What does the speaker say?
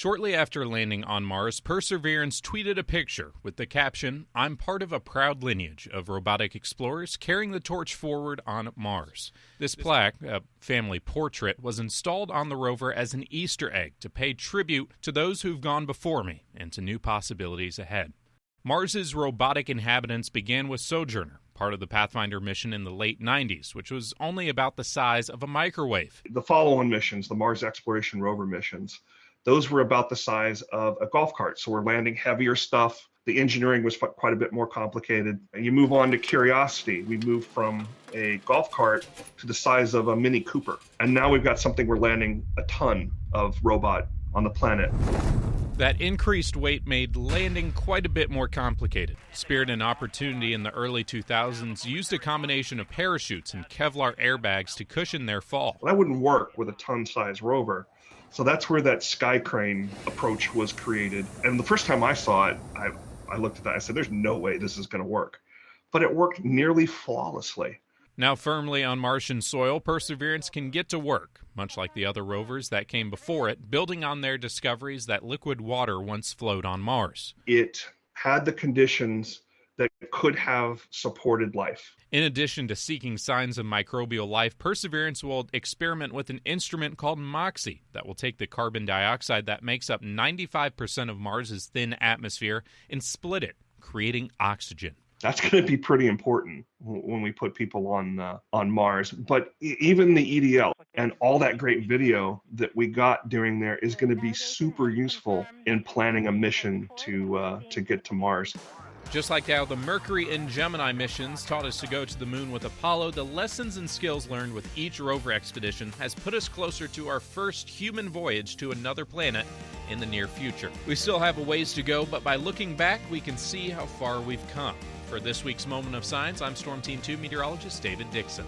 Shortly after landing on Mars, Perseverance tweeted a picture with the caption, "I'm part of a proud lineage of robotic explorers carrying the torch forward on Mars." This plaque, a family portrait, was installed on the rover as an Easter egg to pay tribute to those who've gone before me and to new possibilities ahead. Mars's robotic inhabitants began with Sojourner, part of the Pathfinder mission in the late 90s, which was only about the size of a microwave. The follow-on missions, the Mars Exploration Rover missions, those were about the size of a golf cart. So we're landing heavier stuff. The engineering was quite a bit more complicated. And you move on to Curiosity. We moved from a golf cart to the size of a Mini Cooper. And now we've got something we're landing a ton of robot on the planet. That increased weight made landing quite a bit more complicated. Spirit and Opportunity in the early 2000s used a combination of parachutes and Kevlar airbags to cushion their fall. That wouldn't work with a ton-size rover. So that's where that sky crane approach was created. And the first time I saw it, I looked at that, I said, there's no way this is going to work. But it worked nearly flawlessly. Now firmly on Martian soil, Perseverance can get to work, much like the other rovers that came before it, building on their discoveries that liquid water once flowed on Mars. It had the conditions that could have supported life. In addition to seeking signs of microbial life, Perseverance will experiment with an instrument called MOXIE that will take the carbon dioxide that makes up 95% of Mars's thin atmosphere and split it, creating oxygen. That's going to be pretty important when we put people on Mars. But even the EDL and all that great video that we got during there is going to be super useful in planning a mission to get to Mars. Just like how the Mercury and Gemini missions taught us to go to the moon with Apollo, the lessons and skills learned with each rover expedition has put us closer to our first human voyage to another planet in the near future. We still have a ways to go, but by looking back, we can see how far we've come. For this week's Moment of Science, I'm Storm Team 2 meteorologist David Dixon.